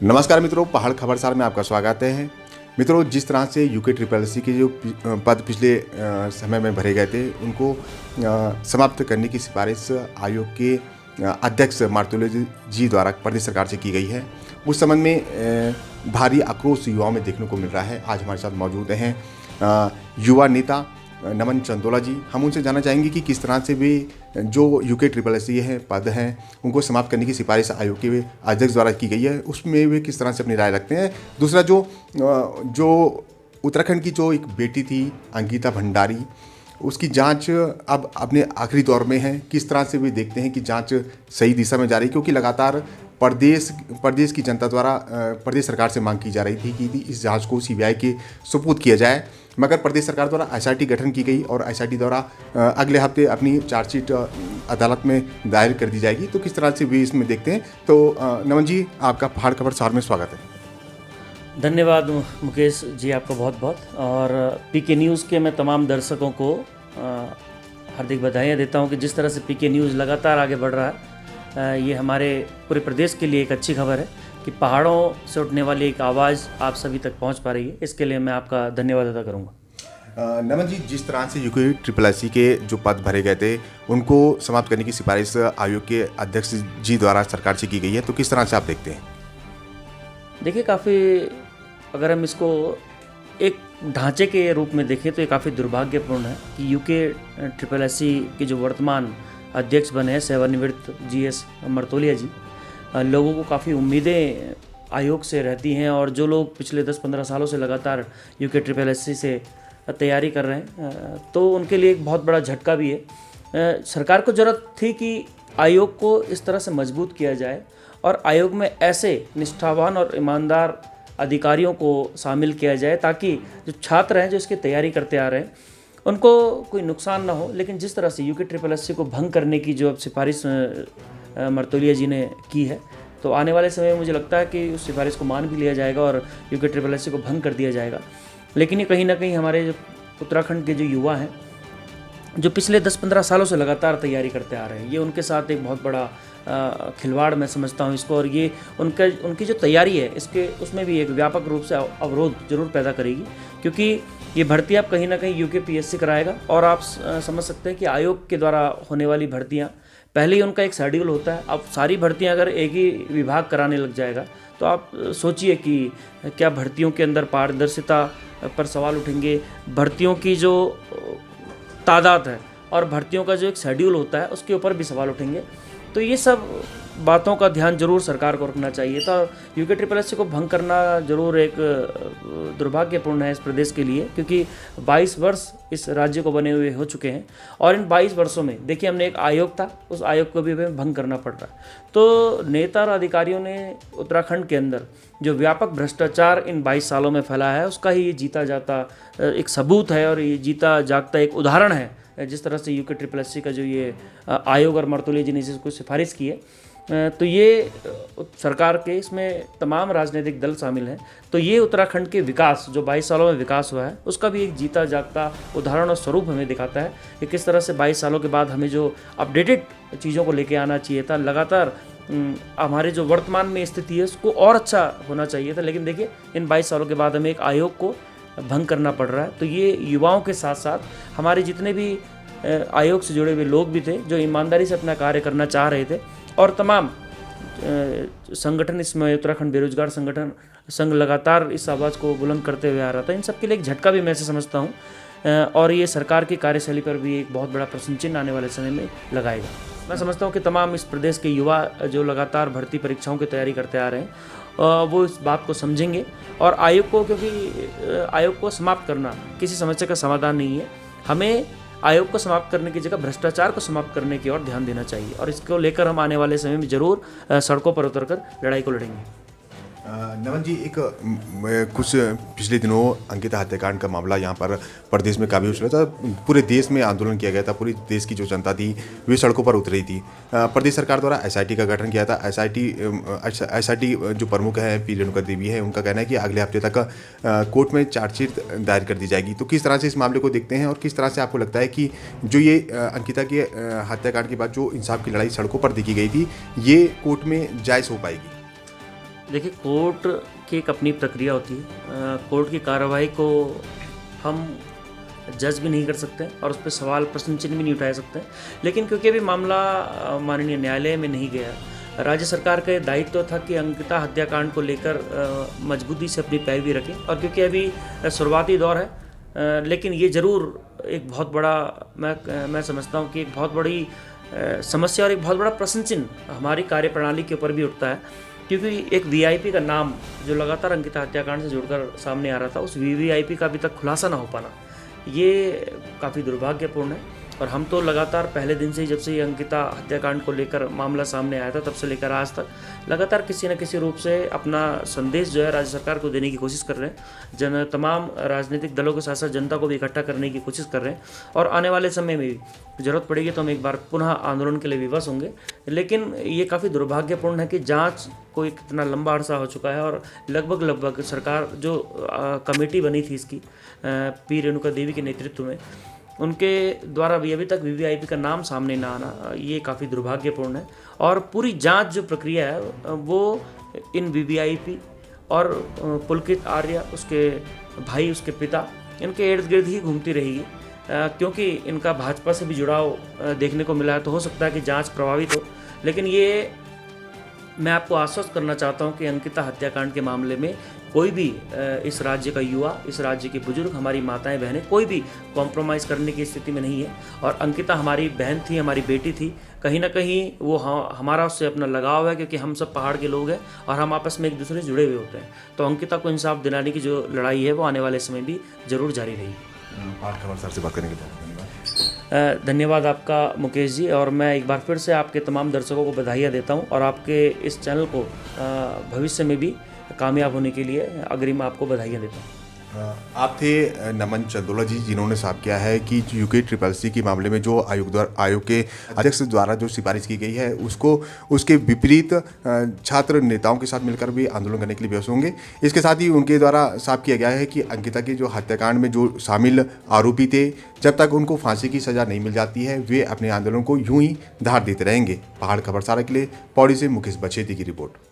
नमस्कार मित्रों, पहाड़ खबरसार में आपका स्वागत है। मित्रों, जिस तरह से यूके ट्रिपल सी के जो पद पिछले समय में भरे गए थे उनको समाप्त करने की सिफारिश आयोग के अध्यक्ष मार्तोलो जी द्वारा प्रदेश सरकार से की गई है। उस संबंध में भारी आक्रोश युवाओं में देखने को मिल रहा है। आज हमारे साथ मौजूद हैं युवा नेता नमन चंदोला जी। हम उनसे जानना चाहेंगे कि किस तरह से वे जो यूके ट्रिपल सी है पद हैं उनको समाप्त करने की सिफारिश आयोग के अध्यक्ष द्वारा की गई है, उसमें वे किस तरह से अपनी राय रखते हैं। दूसरा, जो उत्तराखंड की जो एक बेटी थी अंकिता भंडारी, उसकी जांच अब अपने आखिरी दौर में है। किस तरह से वे देखते हैं कि जांच सही दिशा में जा रही है, क्योंकि लगातार प्रदेश की जनता द्वारा प्रदेश सरकार से मांग की जा रही थी कि इस जांच को सीबीआई के सुपुर्द किया जाए, मगर प्रदेश सरकार द्वारा एसआईटी गठन की गई और एसआईटी द्वारा अगले हफ्ते अपनी चार्जशीट अदालत में दायर कर दी जाएगी। तो किस तरह से वे इसमें देखते हैं। तो नमन जी, आपका पहाड़ खबरसार में स्वागत है। धन्यवाद मुकेश जी, आपका बहुत बहुत। और पीके न्यूज़ के मैं तमाम दर्शकों को हार्दिक बधाइयाँ देता हूँ कि जिस तरह से पीके न्यूज़ लगातार आगे बढ़ रहा है, ये हमारे पूरे प्रदेश के लिए एक अच्छी खबर है कि पहाड़ों से उठने वाली एक आवाज़ आप सभी तक पहुँच पा रही है। इसके लिए मैं आपका धन्यवाद अदा करूँगा। नमन जी, जिस तरह से यूके ट्रिपल सी के जो पद भरे गए थे उनको समाप्त करने की सिफारिश आयोग के अध्यक्ष जी द्वारा सरकार से की गई है, तो किस तरह से आप देखते हैं? देखिए, काफ़ी अगर हम इसको एक ढांचे के रूप में देखें तो ये काफ़ी दुर्भाग्यपूर्ण है कि यूके ट्रिपल सी के जो वर्तमान अध्यक्ष बने हैं सेवानिवृत्त जीएस मर्तोलिया जी, लोगों को काफ़ी उम्मीदें आयोग से रहती हैं। और जो लोग पिछले 10-15 सालों से लगातार यूके ट्रिपल सी से तैयारी कर रहे हैं तो उनके लिए एक बहुत बड़ा झटका भी है। सरकार को ज़रूरत थी कि आयोग को इस तरह से मजबूत किया जाए और आयोग में ऐसे निष्ठावान और ईमानदार अधिकारियों को शामिल किया जाए ताकि जो छात्र हैं जो इसकी तैयारी करते आ रहे हैं उनको कोई नुकसान ना हो। लेकिन जिस तरह से यूके ट्रिपल सी को भंग करने की जो अब सिफारिश मर्तोलिया जी ने की है, तो आने वाले समय में मुझे लगता है कि उस सिफारिश को मान भी लिया जाएगा और यूके ट्रिपल सी को भंग कर दिया जाएगा। लेकिन ये कहीं ना कहीं हमारे जो उत्तराखंड के जो युवा हैं जो पिछले 10-15 सालों से लगातार तैयारी करते आ रहे हैं, ये उनके साथ एक बहुत बड़ा खिलवाड़ मैं समझता हूँ इसको। और ये उनकी जो तैयारी है उसमें भी एक व्यापक रूप से अवरोध जरूर पैदा करेगी, क्योंकि ये भर्ती आप कहीं ना कहीं यूके पीएससी कराएगा। और आप समझ सकते हैं कि आयोग के द्वारा होने वाली भर्तियाँ पहले ही उनका एक शेड्यूल होता है। अब सारी भर्तियाँ अगर एक ही विभाग कराने लग जाएगा तो आप सोचिए कि क्या भर्तियों के अंदर पारदर्शिता पर सवाल उठेंगे, भर्तियों की जो तादाद है और भर्तियों का जो एक शेड्यूल होता है उसके ऊपर भी सवाल उठेंगे। तो ये सब बातों का ध्यान जरूर सरकार को रखना चाहिए था। यूके ट्रिपल सी को भंग करना जरूर एक दुर्भाग्यपूर्ण है इस प्रदेश के लिए, क्योंकि 22 वर्ष इस राज्य को बने हुए हो चुके हैं और इन 22 वर्षों में देखिए हमने एक आयोग था, उस आयोग को भी हमें भंग करना पड़ रहा है। तो नेता और अधिकारियों ने उत्तराखंड के अंदर जो व्यापक भ्रष्टाचार इन 22 सालों में फैला है उसका ही ये जीता जाता एक सबूत है और ये जीता जागता एक उदाहरण है। जिस तरह से यूके ट्रिपल सी का जो ये आयोग और मर्तोलिया जी ने इसको सिफारिश की है, तो ये सरकार के इसमें तमाम राजनीतिक दल शामिल हैं। तो ये उत्तराखंड के विकास जो 22 सालों में विकास हुआ है उसका भी एक जीता जागता उदाहरण और स्वरूप हमें दिखाता है कि किस तरह से 22 सालों के बाद हमें जो अपडेटेड चीज़ों को लेके आना चाहिए था, लगातार हमारे जो वर्तमान में स्थिति है उसको और अच्छा होना चाहिए था। लेकिन देखिए इन 22 सालों के बाद हमें एक आयोग को भंग करना पड़ रहा है। तो ये युवाओं के साथ साथ हमारे जितने भी आयोग से जुड़े हुए लोग भी थे जो ईमानदारी से अपना कार्य करना चाह रहे थे, और तमाम संगठन, इसमें उत्तराखंड बेरोजगार संगठन संघ लगातार इस आवाज़ को बुलंद करते हुए आ रहा था। इन सब के लिए एक झटका भी मैं से समझता हूँ और ये सरकार की कार्यशैली पर भी एक बहुत बड़ा प्रश्न चिन्ह आने वाले समय में लगाएगा। मैं समझता हूँ कि तमाम इस प्रदेश के युवा जो लगातार भर्ती परीक्षाओं की तैयारी करते आ रहे हैं वो इस बात को समझेंगे और आयोग को, क्योंकि आयोग को समाप्त करना किसी समस्या का समाधान नहीं है, हमें आयोग को समाप्त करने की जगह भ्रष्टाचार को समाप्त करने की ओर ध्यान देना चाहिए। और इसको लेकर हम आने वाले समय में जरूर सड़कों पर उतरकर लड़ाई को लड़ेंगे। नमन जी, कुछ पिछले दिनों अंकिता हत्याकांड का मामला यहाँ पर प्रदेश में काफ़ी उछला था। पूरे देश में आंदोलन किया गया था, पूरे देश की जो जनता थी वे सड़कों पर उतरी थी। प्रदेश सरकार द्वारा एसआईटी का गठन किया था। एसआईटी जो प्रमुख है पी रेणुका देवी है, उनका कहना है कि अगले हफ्ते तक कोर्ट में चार्जशीट दायर कर दी जाएगी। तो किस तरह से इस मामले को देखते हैं और किस तरह से आपको लगता है कि जो ये अंकिता के हत्याकांड के बाद जो इंसाफ की लड़ाई सड़कों पर देखी गई थी ये कोर्ट में जायज़ हो पाएगी? देखिए, कोर्ट की एक अपनी प्रक्रिया होती है। कोर्ट की कार्रवाई को हम जज भी नहीं कर सकते और उस पर सवाल प्रश्न चिन्ह भी नहीं उठा सकते। लेकिन क्योंकि अभी मामला माननीय न्यायालय में नहीं गया, राज्य सरकार का ये दायित्व था कि अंकिता हत्याकांड को लेकर मजबूती से अपनी पैरवी रखें। और क्योंकि अभी शुरुआती दौर है, लेकिन ये ज़रूर एक बहुत बड़ा, मैं समझता हूँ कि एक बहुत बड़ी समस्या और एक बहुत बड़ा प्रश्न चिन्ह हमारी कार्यप्रणाली के ऊपर भी उठता है। क्योंकि एक वीआईपी का नाम जो लगातार अंकिता हत्याकांड से जुड़कर सामने आ रहा था, उस वीवीआईपी का अभी तक खुलासा ना हो पाना, ये काफ़ी दुर्भाग्यपूर्ण है। और हम तो लगातार पहले दिन से ही, जब से ये अंकिता हत्याकांड को लेकर मामला सामने आया था, तब से लेकर आज तक लगातार किसी न किसी रूप से अपना संदेश जो है राज्य सरकार को देने की कोशिश कर रहे हैं। तमाम राजनीतिक दलों के साथ साथ जनता को भी इकट्ठा करने की कोशिश कर रहे हैं। और आने वाले समय में भी ज़रूरत पड़ेगी तो हम एक बार पुनः आंदोलन के लिए विवश होंगे। लेकिन ये काफ़ी दुर्भाग्यपूर्ण है कि जाँच को एक इतना लंबा अरसा हो चुका है और लगभग सरकार जो कमेटी बनी थी इसकी पी रेणुका देवी के नेतृत्व में, उनके द्वारा भी अभी तक वीवीआईपी का नाम सामने ना आना, ये काफ़ी दुर्भाग्यपूर्ण है। और पूरी जांच जो प्रक्रिया है वो इन वीवीआईपी और पुलकित आर्य, उसके भाई, उसके पिता, इनके इर्द गिर्द ही घूमती रहेगी। क्योंकि इनका भाजपा से भी जुड़ाव देखने को मिला है, तो हो सकता है कि जांच प्रभावित हो। लेकिन ये मैं आपको आश्वस्त करना चाहता हूं कि अंकिता हत्याकांड के मामले में कोई भी इस राज्य का युवा, इस राज्य के बुजुर्ग, हमारी माताएं बहनें, कोई भी कॉम्प्रोमाइज़ करने की स्थिति में नहीं है। और अंकिता हमारी बहन थी, हमारी बेटी थी। कहीं ना कहीं वो हमारा उससे अपना लगाव है, क्योंकि हम सब पहाड़ के लोग हैं और हम आपस में एक दूसरे से जुड़े हुए होते हैं। तो अंकिता को इंसाफ दिलाने की जो लड़ाई है वो आने वाले समय भी ज़रूर जारी रहेगी। पहाड़ खबर सर से बात करने के लिए धन्यवाद आपका मुकेश जी। और मैं एक बार फिर से आपके तमाम दर्शकों को बधाइयाँ देता हूँ और आपके इस चैनल को भविष्य में भी कामयाब होने के लिए अग्रिम आपको बधाइयाँ देता हूँ। आप थे नमन चंदोला जी, जिन्होंने साफ किया है कि यूके ट्रिपल के मामले में जो आयोग के अध्यक्ष द्वारा जो सिफारिश की गई है उसको उसके विपरीत छात्र नेताओं के साथ मिलकर भी आंदोलन करने के लिए व्यस्त होंगे। इसके साथ ही उनके द्वारा साफ किया गया है कि अंकिता के जो हत्याकांड में जो शामिल आरोपी थे, जब तक उनको फांसी की सज़ा नहीं मिल जाती है वे अपने आंदोलन को यूं ही धार देते रहेंगे। पहाड़ खबर सारा के लिए पौड़ी से मुकेश बछेती की रिपोर्ट।